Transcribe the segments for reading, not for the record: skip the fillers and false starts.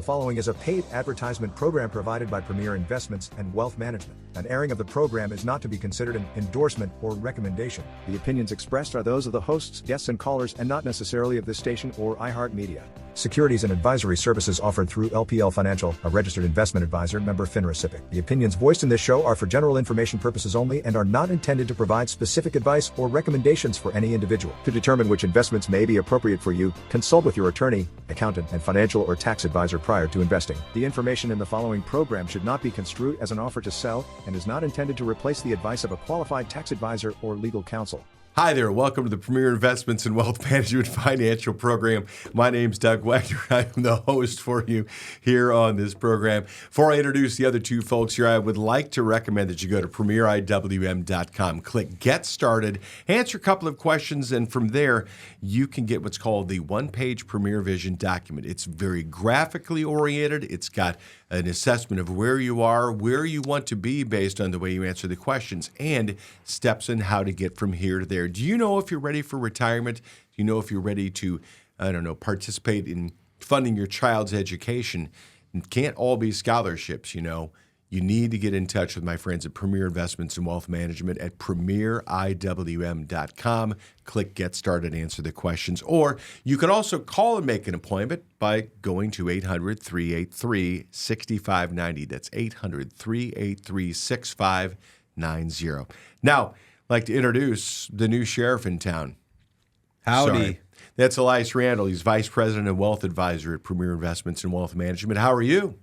following is a paid advertisement program provided by Premier Investments and Wealth Management. An airing of the program is not to be considered an endorsement or recommendation. The opinions expressed are those of the hosts, guests, and callers, and not necessarily of this station or iHeartMedia. Securities and advisory services offered through LPL Financial, a registered investment advisor, member FINRA SIPC. The opinions voiced in this show are for general information purposes only and are not intended to provide specific advice or recommendations for any individual. To determine which investments may be appropriate for you, consult with your attorney, accountant, and financial or tax advisor prior to investing. The information in the following program should not be construed as an offer to sell and is not intended to replace the advice of a qualified tax advisor or legal counsel. Hi there. Welcome to the Premier Investments and Wealth Management Financial Program. My name's Doug Wagner. I'm the host for you here on this program. Before I introduce the other two folks here, I would like to recommend that you go to premieriwm.com, click Get Started, answer a couple of questions, and from there, you can get what's called the one-page Premier Vision document. It's very graphically oriented. It's got an assessment of where you are, where you want to be based on the way you answer the questions, and steps in how to get from here to there. Do you know if you're ready for retirement? Do you know if you're ready to, participate in funding your child's education? It can't all be scholarships, You need to get in touch with my friends at Premier Investments and Wealth Management at premieriwm.com. Click Get Started, answer the questions. Or you can also call and make an appointment by going to 800-383-6590. That's 800-383-6590. Now, I'd like to introduce the new sheriff in town. Howdy. Sorry. That's Elias Randall. He's Vice President and Wealth Advisor at Premier Investments and Wealth Management. How are you?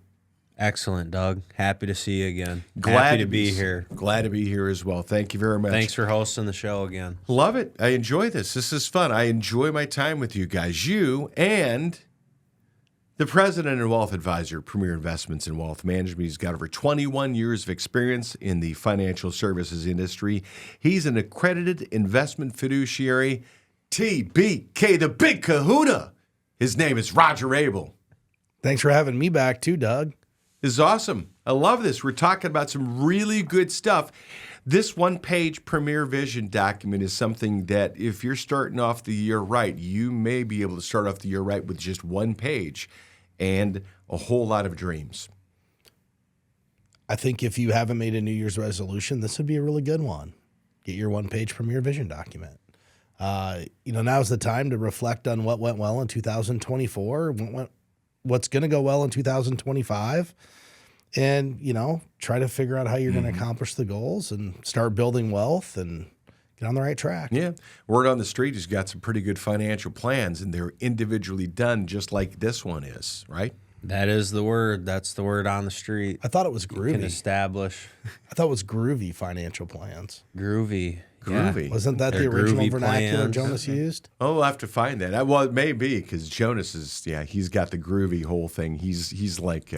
Excellent, Doug. Happy to see you again. Glad Happy to be here. Glad to be here as well. Thank you very much. Thanks for hosting the show again. Love it. I enjoy this. This is fun. I enjoy my time with you guys. You and the President and Wealth Advisor, Premier Investments and Wealth Management. He's got over 21 years of experience in the financial services industry. He's an accredited investment fiduciary, TBK, the Big Kahuna. His name is Roger Abel. Thanks for having me back too, Doug. This is awesome. I love this. We're talking about some really good stuff. This one-page Premier Vision document is something that if you're starting off the year right, you may be able to start off the year right with just one page and a whole lot of dreams. I think if you haven't made a New Year's resolution, this would be a really good one. Get your one-page Premier Vision document. Now's the time to reflect on what went well in 2024, what's going to go well in 2025, and, try to figure out how you're going to accomplish the goals and start building wealth and get on the right track. Yeah. Word on the street has got some pretty good financial plans, and they're individually done just like this one is, right? That is the word. That's the word on the street. I thought it was groovy. You can establish. I thought it was groovy financial plans. Groovy. Groovy. Yeah. Wasn't that They're the original groovy vernacular plans. Jonas used? Oh, we'll have to find that. Well, it may be because Jonas is, he's got the groovy whole thing. He's like,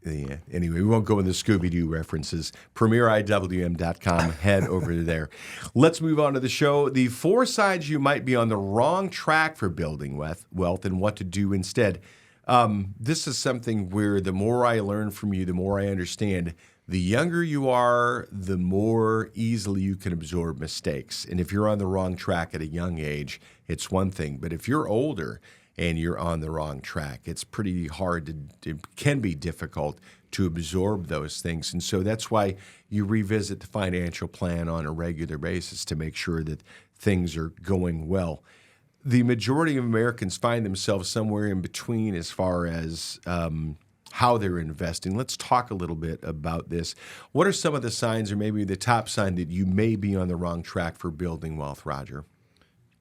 anyway, we won't go into Scooby-Doo references. PremierIWM.com. Head over there. Let's move on to the show. The 4 signs you might be on the wrong track for building wealth and what to do instead. This is something where the more I learn from you, the more I understand. The younger you are, the more easily you can absorb mistakes. And if you're on the wrong track at a young age, it's one thing. But if you're older and you're on the wrong track, it's pretty hard it can be difficult to absorb those things. And so that's why you revisit the financial plan on a regular basis to make sure that things are going well. The majority of Americans find themselves somewhere in between as far as how they're investing. Let's talk a little bit about this. What are some of the signs, or maybe the top sign, that you may be on the wrong track for building wealth, Roger?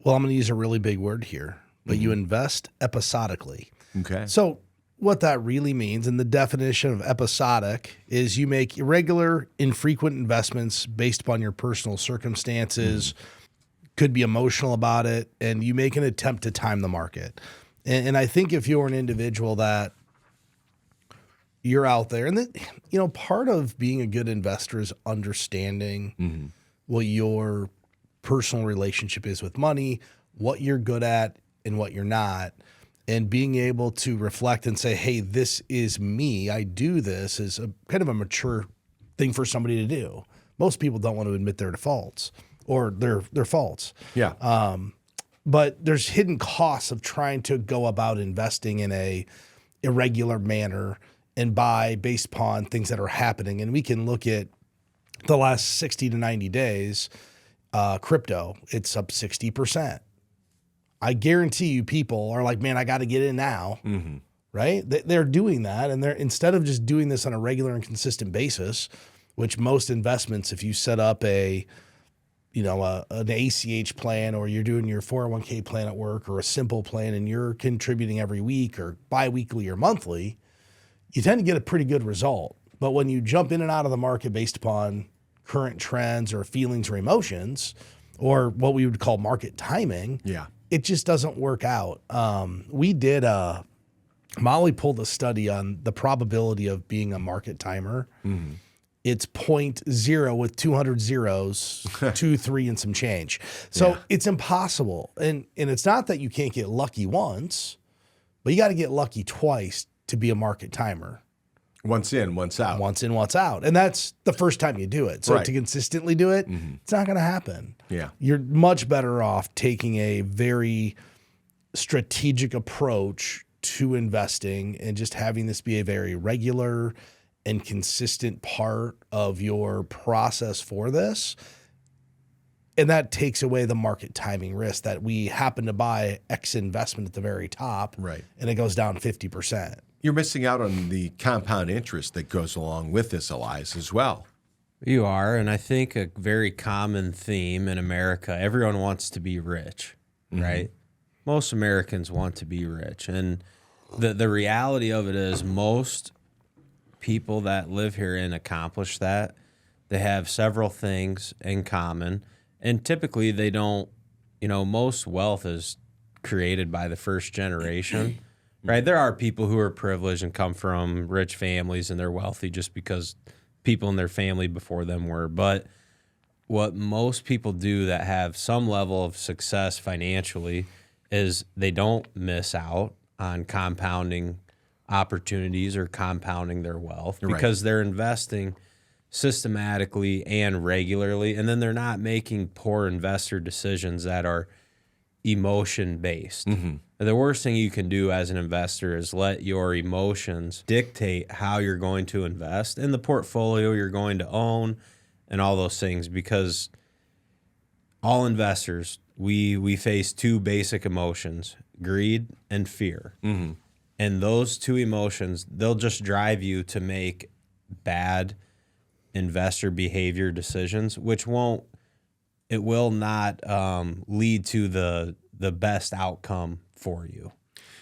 Well, I'm going to use a really big word here, but you invest episodically. Okay. So what that really means, and the definition of episodic, is you make irregular, infrequent investments based upon your personal circumstances, could be emotional about it, and you make an attempt to time the market. And I think if you're an individual that you're out there, and that, part of being a good investor is understanding what your personal relationship is with money, what you're good at and what you're not, and being able to reflect and say, hey, this is me. I do this is a kind of a mature thing for somebody to do. Most people don't want to admit their defaults or their faults. Yeah. But there's hidden costs of trying to go about investing in irregular manner and buy based upon things that are happening. And we can look at the last 60 to 90 days, crypto, it's up 60%. I guarantee you people are like, man, I got to get in now, right? They're doing that. And they're, instead of just doing this on a regular and consistent basis, which most investments, if you set up an ACH plan, or you're doing your 401k plan at work, or a simple plan, and you're contributing every week or biweekly or monthly, you tend to get a pretty good result. But when you jump in and out of the market based upon current trends or feelings or emotions, or what we would call market timing, it just doesn't work out. Molly pulled a study on the probability of being a market timer. It's 0.0 with 200 zeros, 2, 3, and some change. So it's impossible. And it's not that you can't get lucky once, but you got to get lucky twice to be a market timer. Once in, once out. Once in, once out. And that's the first time you do it. So to consistently do it, it's not going to happen. Yeah. You're much better off taking a very strategic approach to investing and just having this be a very regular and consistent part of your process for this. And that takes away the market timing risk that we happen to buy X investment at the very top, and it goes down 50%. You're missing out on the compound interest that goes along with this, Elias, as well. You are, and I think a very common theme in America, everyone wants to be rich, right? Most Americans want to be rich. And the reality of it is most people that live here and accomplish that, they have several things in common. And typically they don't, most wealth is created by the first generation. Right, there are people who are privileged and come from rich families and they're wealthy just because people in their family before them were. But what most people do that have some level of success financially is they don't miss out on compounding opportunities or compounding their wealth because they're investing systematically and regularly, and then they're not making poor investor decisions that are emotion-based. The worst thing you can do as an investor is let your emotions dictate how you're going to invest in the portfolio you're going to own and all those things, because all investors, we face two basic emotions, greed and fear. And those two emotions, they'll just drive you to make bad investor behavior decisions, which will not lead to the best outcome for you.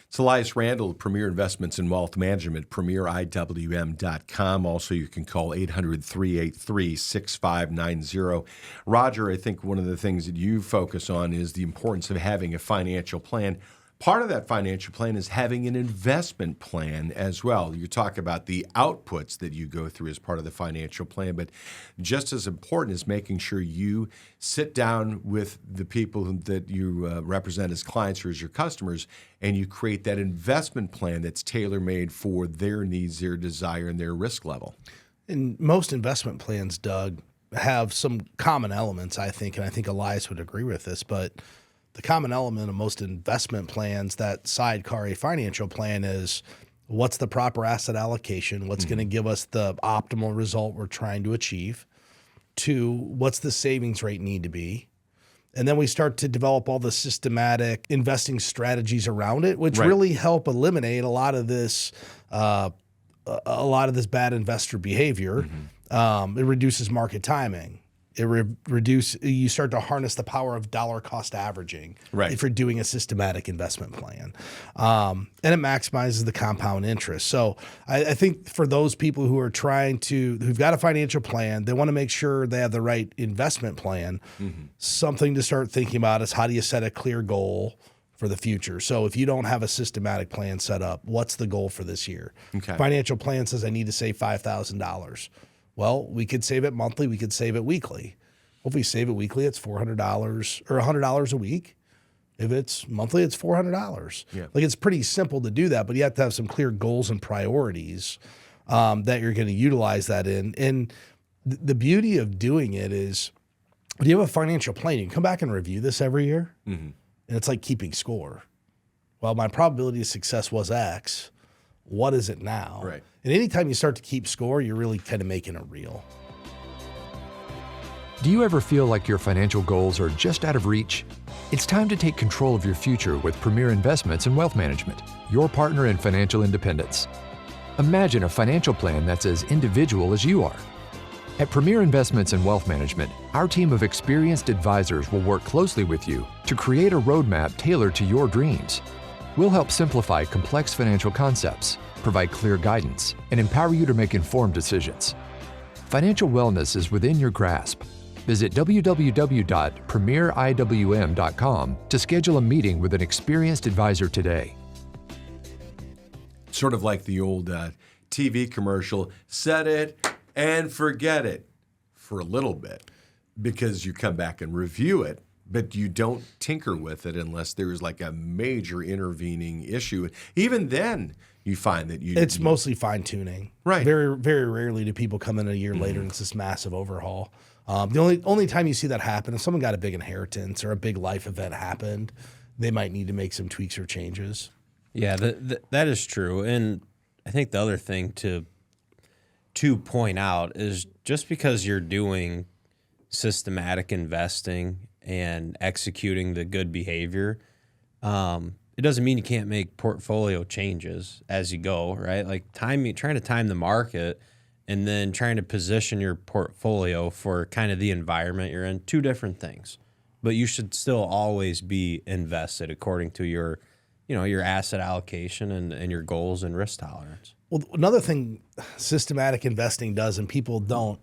It's Elias Randall, Premier Investments and Wealth Management, premieriwm.com. Also, you can call 800-383-6590. Roger, I think one of the things that you focus on is the importance of having a financial plan. Part of that financial plan is having an investment plan as well. You talk about the outputs that you go through as part of the financial plan, but just as important is making sure you sit down with the people that you represent as clients or as your customers, and you create that investment plan that's tailor-made for their needs, their desire, and their risk level. And most investment plans, Doug, have some common elements, I think, and I think Elias would agree with this, but the common element of most investment plans that sidecar a financial plan is what's the proper asset allocation, what's going to give us the optimal result we're trying to achieve. 2, what's the savings rate need to be? And then we start to develop all the systematic investing strategies around it, which really help eliminate a lot of this bad investor behavior. It reduces market timing. You start to harness the power of dollar cost averaging if you're doing a systematic investment plan. And it maximizes the compound interest. So I think for those people who are who've got a financial plan, they want to make sure they have the right investment plan. Something to start thinking about is how do you set a clear goal for the future? So if you don't have a systematic plan set up, what's the goal for this year? Financial plan says I need to save $5,000. Well, we could save it monthly. We could save it weekly. Well, if we save it weekly, it's $400 or $100 a week. If it's monthly, it's $400. Like, it's pretty simple to do that, but you have to have some clear goals and priorities that you're going to utilize that in. And the beauty of doing it is when you have a financial plan, you can come back and review this every year, and it's like keeping score. Well, my probability of success was X. What is it now? Right. And anytime you start to keep score, you're really kind of making it real. Do you ever feel like your financial goals are just out of reach? It's time to take control of your future with Premier Investments and Wealth Management, your partner in financial independence. Imagine a financial plan that's as individual as you are. At Premier Investments and Wealth Management, our team of experienced advisors will work closely with you to create a roadmap tailored to your dreams. We'll help simplify complex financial concepts, provide clear guidance, and empower you to make informed decisions. Financial wellness is within your grasp. Visit www.premieriwm.com to schedule a meeting with an experienced advisor today. Sort of like the old TV commercial, set it and forget it for a little bit, because you come back and review it, but you don't tinker with it unless there's like a major intervening issue. Even then, you find that it's mostly fine tuning. Right. Very, very rarely do people come in a year later and it's this massive overhaul. The only time you see that happen is someone got a big inheritance or a big life event happened. They might need to make some tweaks or changes. Yeah, that is true. And I think the other thing to point out is just because you're doing systematic investing and executing the good behavior, it doesn't mean you can't make portfolio changes as you go, right? Like trying to time the market and then trying to position your portfolio for kind of the environment you're in, two different things. But you should still always be invested according to your asset allocation and your goals and risk tolerance. Well, another thing systematic investing does, and people don't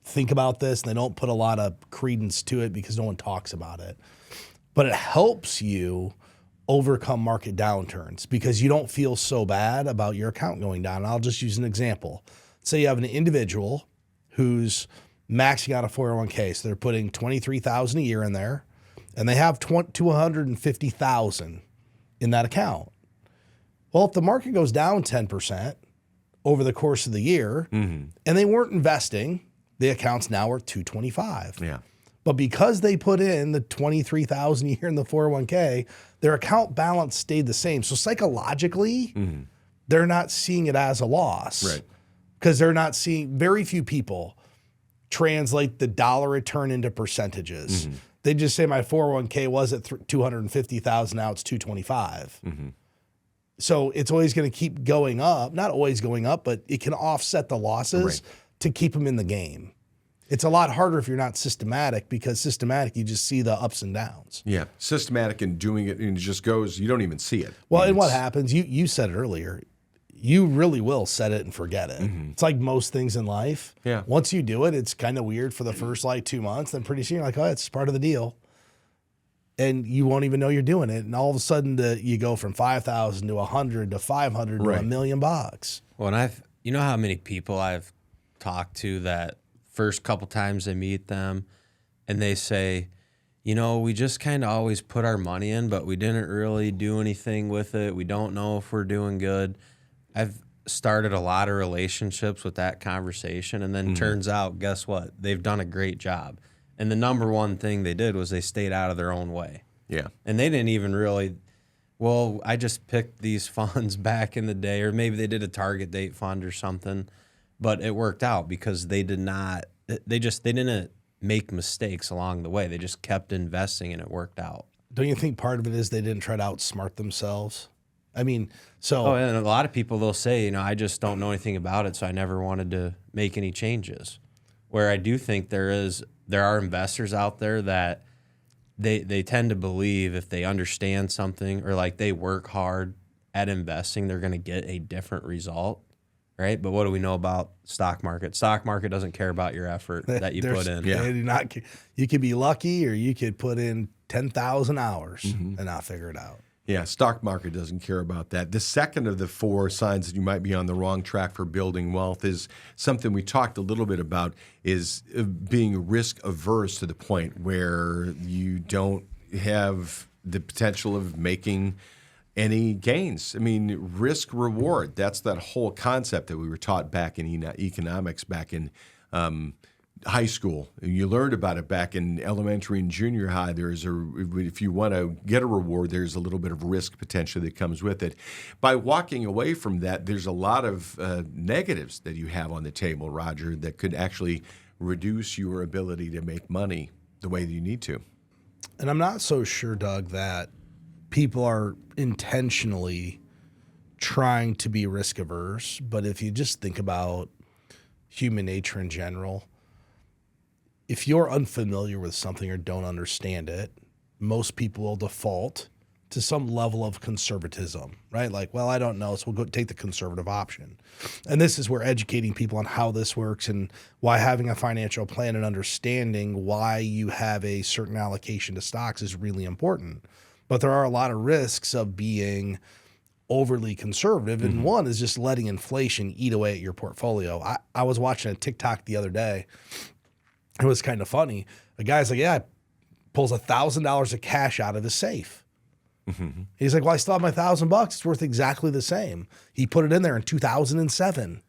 think about this, and they don't put a lot of credence to it because no one talks about it, but it helps you overcome market downturns because you don't feel so bad about your account going down. And I'll just use an example. Say you have an individual who's maxing out a 401k, so they're putting $23,000 a year in there, and they have $250,000 in that account. Well, if the market goes down 10% over the course of the year, and they weren't investing, the account's now worth $225,000. Yeah. But because they put in the $23,000 a year in the 401k, their account balance stayed the same. So psychologically, they're not seeing it as a loss. Right. Because they're not seeing, very few people translate the dollar return into percentages. They just say my 401k was at $250,000, now it's $225,000. So it's always going to keep going up. Not always going up, but it can offset the losses to keep them in the game. It's a lot harder if you're not systematic, because systematic, you just see the ups and downs. Yeah, systematic and doing it, and it just goes, you don't even see it. Well, and what happens, you said it earlier, you really will set it and forget it. It's like most things in life. Yeah. Once you do it, it's kind of weird for the first 2 months. Then pretty soon you're like, oh, it's part of the deal. And you won't even know you're doing it. And all of a sudden you go from 5,000 to 100 to 500 to $1 million. Well, and you know how many people I've talked to that first couple times I meet them and they say, we just kind of always put our money in, but we didn't really do anything with it. We don't know if we're doing good. I've started a lot of relationships with that conversation, and then turns out, guess what? They've done a great job. And the number one thing they did was they stayed out of their own way. Yeah. And they didn't even really, I just picked these funds back in the day, or maybe they did a target date fund or something, but it worked out because they didn't make mistakes along the way. They just kept investing and it worked out. Don't you think part of it is they didn't try to outsmart themselves? I mean, and a lot of people, they'll say, I just don't know anything about it, so I never wanted to make any changes. Where I do think there are investors out there that they tend to believe if they understand something or like they work hard at investing, they're going to get a different result, right? But what do we know about stock market? Stock market doesn't care about your effort that you put in. Yeah. They do not, you could be lucky, or you could put in 10,000 hours and not figure it out. Yeah, stock market doesn't care about that. The second of the 4 signs that you might be on the wrong track for building wealth is something we talked a little bit about, is being risk averse to the point where you don't have the potential of making any gains. I mean, risk reward, that's that whole concept that we were taught back in economics back in high school. You learned about it back in elementary and junior high. If you want to get a reward, there's a little bit of risk potentially that comes with it. By walking away from that, there's a lot of negatives that you have on the table, Roger, that could actually reduce your ability to make money the way that you need to. And I'm not so sure, Doug, that people are intentionally trying to be risk averse. But if you just think about human nature in general, if you're unfamiliar with something or don't understand it, most people will default to some level of conservatism, right? Like, well, I don't know, so we'll go take the conservative option. And this is where educating people on how this works and why having a financial plan and understanding why you have a certain allocation to stocks is really important. But there are a lot of risks of being overly conservative, and one is just letting inflation eat away at your portfolio. I was watching a TikTok the other day. It was kind of funny. A guy's like, yeah, pulls $1,000 of cash out of his safe. Mm-hmm. He's like, well, I still have my $1,000. It's worth exactly the same. He put it in there in 2007.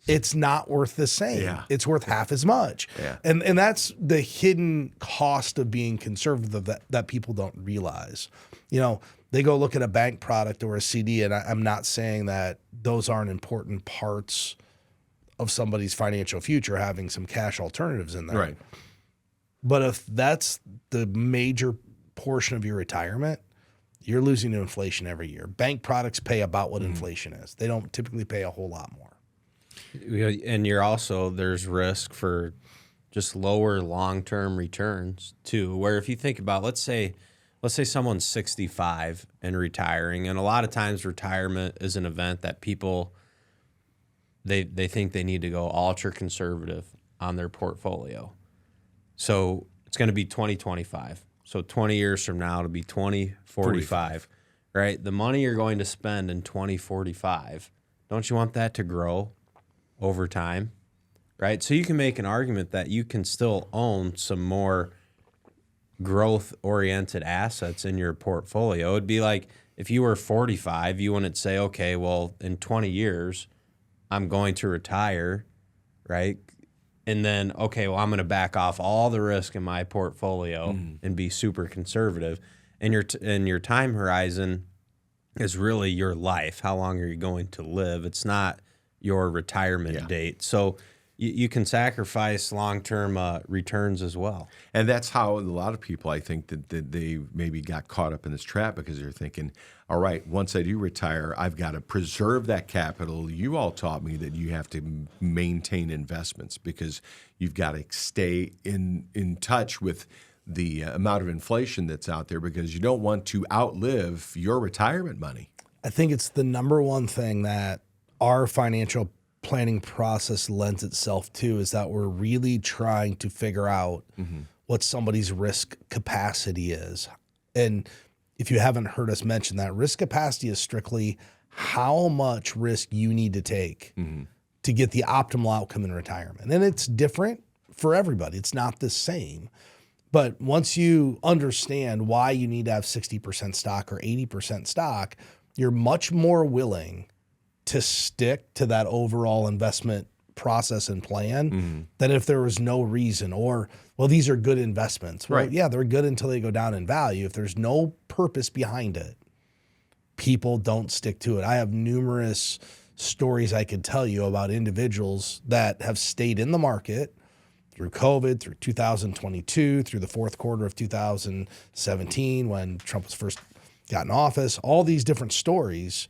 It's not worth the same. Yeah. It's worth half as much. Yeah. And that's the hidden cost of being conservative that people don't realize. You know, they go look at a bank product or a CD, and I'm not saying that those aren't important parts of somebody's financial future, having some cash alternatives in there. Right. But if that's the major portion of your retirement, you're losing to inflation every year. Bank products pay about what inflation is. They don't typically pay a whole lot more. And there's risk for just lower long-term returns too, where if you think about, let's say someone's 65 and retiring, and a lot of times retirement is an event that people, they think they need to go ultra conservative on their portfolio. So it's going to be 2025. So 20 years from now, it'll be 2045, right? The money you're going to spend in 2045, don't you want that to grow over time, right? So you can make an argument that you can still own some more growth-oriented assets in your portfolio. It'd be like if you were 45, you wouldn't say, okay, well, in 20 years, I'm going to retire, right? And then, okay, well, I'm going to back off all the risk in my portfolio and be super conservative. And your time horizon is really your life. How long are you going to live? It's not your retirement date. So you can sacrifice long-term returns as well. And that's how a lot of people, I think, that they maybe got caught up in this trap because they're thinking, all right, once I do retire, I've got to preserve that capital. You all taught me that you have to maintain investments because you've got to stay in touch with the amount of inflation that's out there because you don't want to outlive your retirement money. I think it's the number one thing that our financial planning process lends itself to is that we're really trying to figure out what somebody's risk capacity is. And if you haven't heard us mention that, risk capacity is strictly how much risk you need to take to get the optimal outcome in retirement. And it's different for everybody. It's not the same. But once you understand why you need to have 60% stock or 80% stock, you're much more willing to stick to that overall investment process and plan than if there was no reason or, well, these are good investments. Well, yeah, they're good until they go down in value. If there's no purpose behind it, people don't stick to it. I have numerous stories I could tell you about individuals that have stayed in the market through COVID, through 2022, through the fourth quarter of 2017 when Trump was first got in office, all these different stories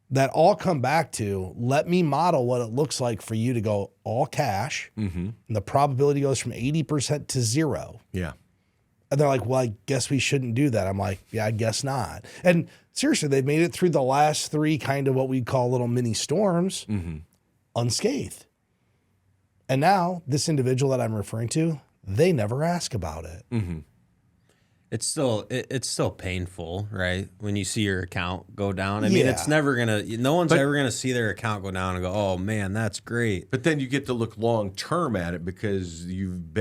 that all come back to, let me model what it looks like for you to go all cash, and the probability goes from 80% to 0. Yeah. And they're like, well, I guess we shouldn't do that. I'm like, yeah, I guess not. And seriously, they've made it through the last 3 kind of what we call little mini storms unscathed. And now this individual that I'm referring to, they never ask about it. It's still painful, right? When you see your account go down. I mean, Yeah. it's never no one's ever gonna see their account go down and go, "Oh man, that's great." But then you get to look long term at it because you've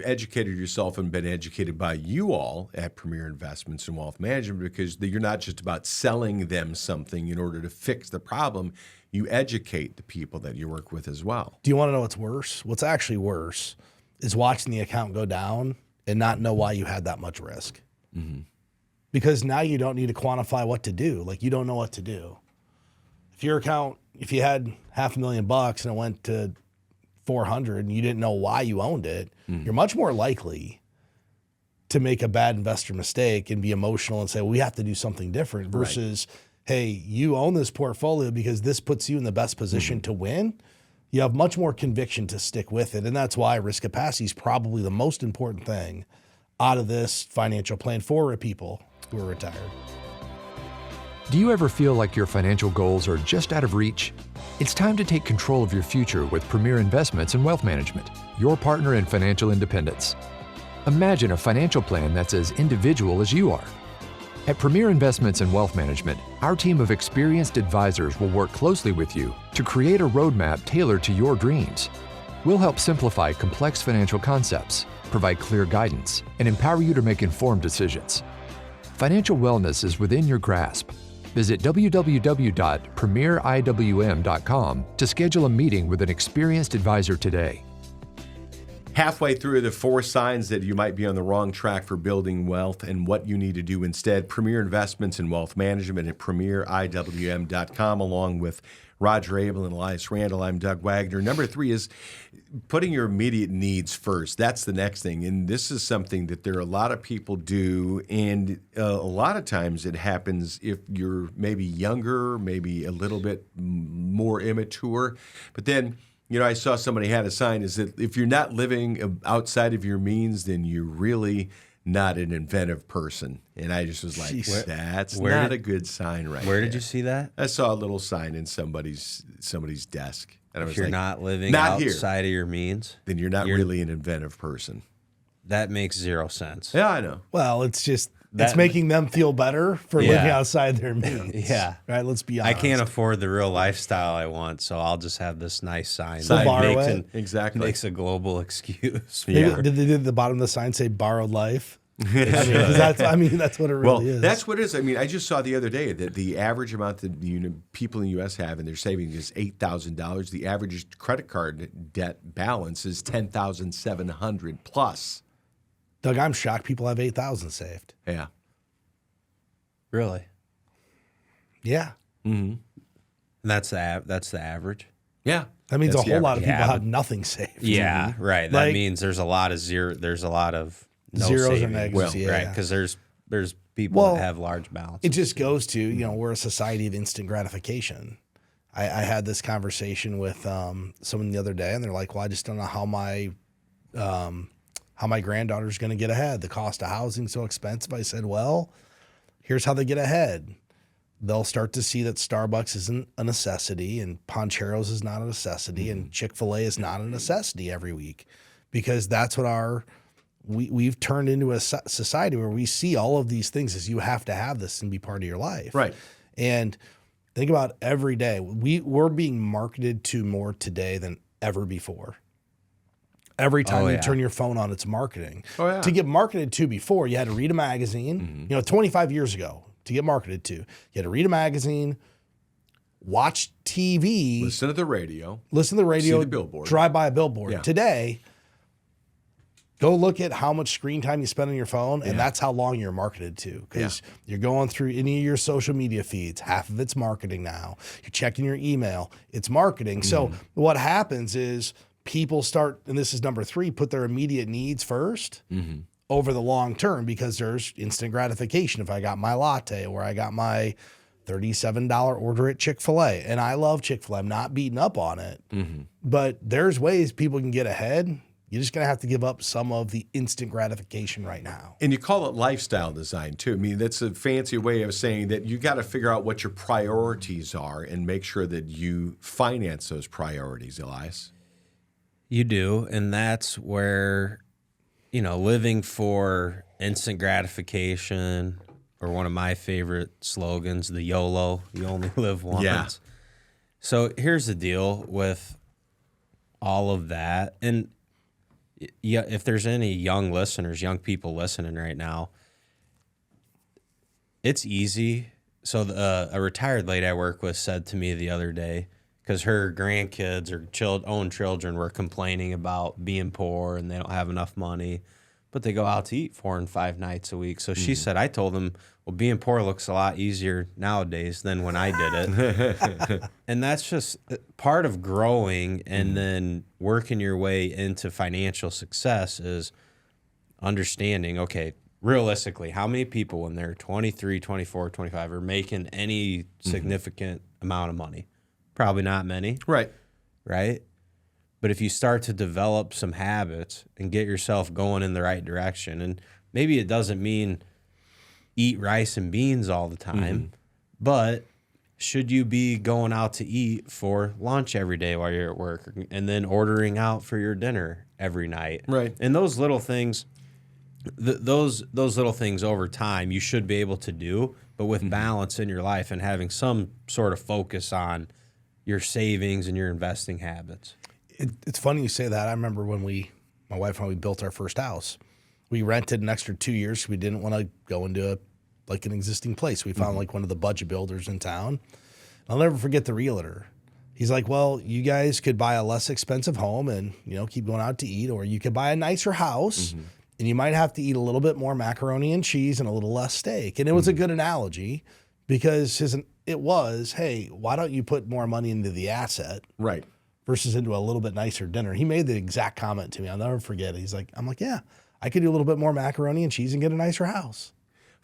educated yourself and been educated by you all at Premier Investments and Wealth Management, because you're not just about selling them something in order to fix the problem. You educate the people that you work with as well. Do you want to know what's worse? What's actually worse is watching the account go down and not know why you had that much risk. Mm-hmm. Because now you don't need to quantify what to do. Like, you don't know what to do. If your account, if you had $500,000 and it went to 400 and you didn't know why you owned it, you're much more likely to make a bad investor mistake and be emotional and say, well, we have to do something different versus, hey, you own this portfolio because this puts you in the best position to win. You have much more conviction to stick with it. And that's why risk capacity is probably the most important thing out of this financial plan for people who are retired. Do you ever feel like your financial goals are just out of reach? It's time to take control of your future with Premier Investments and Wealth Management, your partner in financial independence. Imagine a financial plan that's as individual as you are. At Premier Investments and Wealth Management, our team of experienced advisors will work closely with you to create a roadmap tailored to your dreams. We'll help simplify complex financial concepts, provide clear guidance, and empower you to make informed decisions. Financial wellness is within your grasp. Visit www.premieriwm.com to schedule a meeting with an experienced advisor today. Halfway through the 4 signs that you might be on the wrong track for building wealth and what you need to do instead. Premier Investments and Wealth Management at premieriwm.com, along with Roger Abel and Elias Randall. I'm Doug Wagner. Number 3 is putting your immediate needs first. That's the next thing. And this is something that there are a lot of people do. And a lot of times it happens if you're maybe younger, maybe a little bit more immature. But then, I saw somebody had a sign is that if you're not living outside of your means, then you're really not an inventive person. And I just was like, that's not a good sign right Where there. did you see that? I saw a little sign in somebody's desk. And I was If you're like, not living not outside of your means, then you're not really an inventive person. that makes 0 sense. Yeah, I know. Well, it's just, it's making them feel better for living outside their means. Yeah. Right. Let's be honest. I can't afford the real lifestyle I want, so I'll just have this nice sign Sign. that Borrow it. Exactly. makes a global excuse. Yeah. Did the bottom of the sign say borrowed life? That's what it really is. That's what it is. I mean, I just saw the other day that the average amount that people in the U.S. have in their savings is $8,000. The average credit card debt balance is $10,700 plus. Doug, I'm shocked people have 8,000 saved. Yeah. Really? Yeah. And that's the average? Yeah. That means That's a whole the lot of average. people Yeah, have nothing saved. Yeah, right. That Like- means there's a lot of there's a lot of no Zeros or savings. negatives, yeah. Right, because there's people Well, that have large balances. It just goes to, we're a society of instant gratification. I had this conversation with someone the other day, and they're like, well, I just don't know how my granddaughter's going to get ahead. The cost of housing is so expensive. I said, well, here's how they get ahead. They'll start to see that Starbucks isn't a necessity and Poncheros is not a necessity and Chick-fil-A is not a necessity every week, because that's what we've turned into a society where we see all of these things as you have to have this and be part of your life. Right. And think about every day. We're being marketed to more today than ever before. Every time you turn your phone on, it's marketing. Oh, yeah. To get marketed to before, you had to read a magazine. 25 years ago, to get marketed to, you had to read a magazine, watch TV, Listen to the radio. see the billboard. drive by a billboard. Yeah. Today, go look at how much screen time you spend on your phone, and that's how long you're marketed to. Because you're going through any of your social media feeds, half of it's marketing now. You're checking your email, it's marketing. So what happens is people start, and this is number 3, put their immediate needs first over the long term, because there's instant gratification. If I got my latte or I got my $37 order at Chick-fil-A, and I love Chick-fil-A, I'm not beating up on it, but there's ways people can get ahead. You're just going to have to give up some of the instant gratification right now. And you call it lifestyle design, too. I mean, that's a fancy way of saying that you got to figure out what your priorities are and make sure that you finance those priorities, Elias. You do, and that's where, living for instant gratification, or one of my favorite slogans, the YOLO, you only live once. Yeah. So here's the deal with all of that. And yeah, if there's any young listeners, young people listening right now, it's easy. So a retired lady I work with said to me the other day, because her grandkids or own children were complaining about being poor and they don't have enough money, but they go out to eat 4 and 5 nights a week. So she said, I told them, well, being poor looks a lot easier nowadays than when I did it. And that's just part of growing and then working your way into financial success is understanding, okay, realistically, how many people when they're 23, 24, 25 are making any significant amount of money? Probably not many. Right. Right? But if you start to develop some habits and get yourself going in the right direction, and maybe it doesn't mean eat rice and beans all the time, but should you be going out to eat for lunch every day while you're at work and then ordering out for your dinner every night? Right. And those little things, those little things over time you should be able to do, but with balance in your life and having some sort of focus on your savings and your investing habits. It's funny you say that. I remember when my wife and I built our first house, we rented an extra 2 years. We didn't want to go into an existing place. We found like one of the budget builders in town. I'll never forget the realtor. He's like, well, you guys could buy a less expensive home and, keep going out to eat, or you could buy a nicer house and you might have to eat a little bit more macaroni and cheese and a little less steak. And it was a good analogy because it was, hey, why don't you put more money into the asset? Right. Versus into a little bit nicer dinner. He made the exact comment to me. I'll never forget it. I'm like, yeah, I could do a little bit more macaroni and cheese and get a nicer house.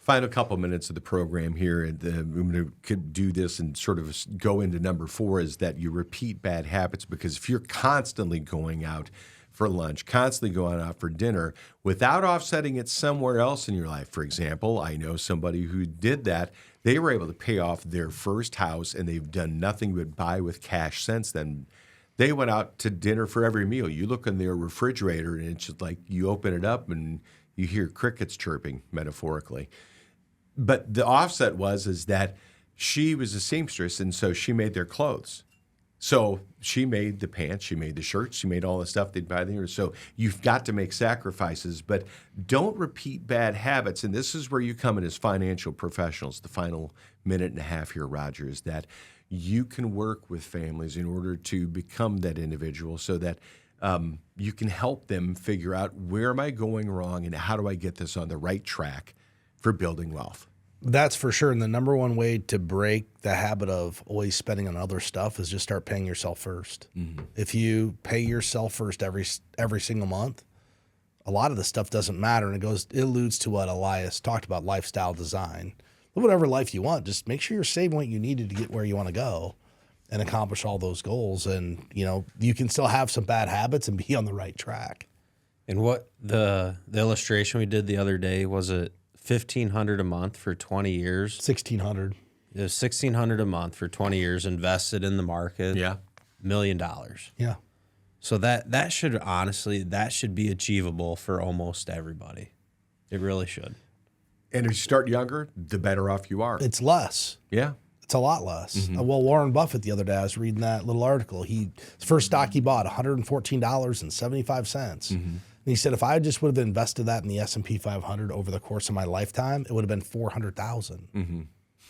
Final couple minutes of the program here, and I'm going to do this and sort of go into number 4 is that you repeat bad habits, because if you're constantly going out for lunch, constantly going out for dinner without offsetting it somewhere else in your life. For example, I know somebody who did that. They were able to pay off their first house, and they've done nothing but buy with cash since then. They went out to dinner for every meal. You look in their refrigerator, and it's just like you open it up and you hear crickets chirping, metaphorically. But the offset is that she was a seamstress, and so she made their clothes. So she made the pants, she made the shirts, she made all the stuff they'd buy there. So you've got to make sacrifices, but don't repeat bad habits. And this is where you come in as financial professionals. The final minute and a half here, Roger, is that you can work with families in order to become that individual so that you can help them figure out, where am I going wrong and how do I get this on the right track for building wealth? That's for sure. And the number one way to break the habit of always spending on other stuff is just start paying yourself first. If you pay yourself first every single month, a lot of the stuff doesn't matter. And it alludes to what Elias talked about, lifestyle design. Live whatever life you want. Just make sure you're saving what you needed to get where you want to go and accomplish all those goals. And, you can still have some bad habits and be on the right track. And what the illustration we did the other day, was it $1,500 a month for 20 years? 1,600. It was $1,600 a month for 20 years invested in the market. Yeah. $1 million. Yeah. So that should be achievable for almost everybody. It really should. And if you start younger, the better off you are. It's less. Yeah. It's a lot less. Well, Warren Buffett the other day, I was reading that little article. His first stock he bought, $114.75. And he said, if I just would have invested that in the S&P 500 over the course of my lifetime, it would have been $400,000.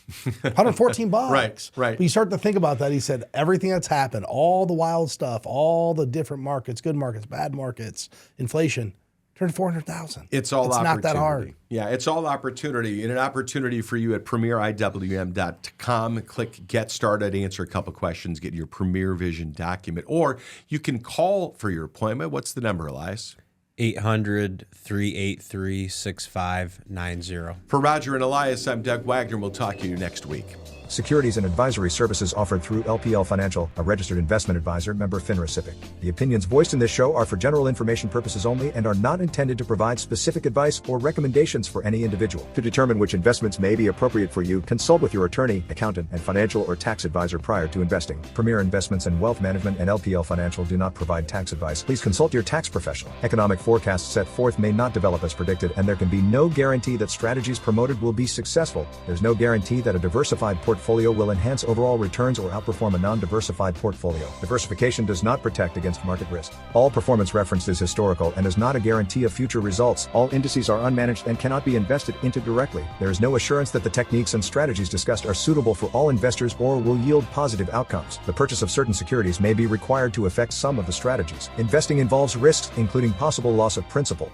$114. Right. But you start to think about that. He said, everything that's happened, all the wild stuff, all the different markets, good markets, bad markets, inflation, turned $400,000. It's opportunity. Not that hard. Yeah, it's all opportunity. And an opportunity for you at premieriwm.com. Click Get Started, answer a couple questions, get your Premier Vision document. Or you can call for your appointment. What's the number, Elias? 800-383-6590. For Roger and Elias, I'm Doug Wagner. We'll talk to you next week. Securities and advisory services offered through LPL Financial, a registered investment advisor, member FINRA SIPC. The opinions voiced in this show are for general information purposes only and are not intended to provide specific advice or recommendations for any individual. To determine which investments may be appropriate for you, consult with your attorney, accountant, and financial or tax advisor prior to investing. Premier Investments and Wealth Management and LPL Financial do not provide tax advice. Please consult your tax professional. Economic forecasts set forth may not develop as predicted, and there can be no guarantee that strategies promoted will be successful. There's no guarantee that a diversified portfolio will enhance overall returns or outperform a non-diversified portfolio. Diversification does not protect against market risk. All performance referenced is historical and is not a guarantee of future results. All indices are unmanaged and cannot be invested into directly. There is no assurance that the techniques and strategies discussed are suitable for all investors or will yield positive outcomes. The purchase of certain securities may be required to affect some of the strategies. Investing involves risks, including possible loss of principal.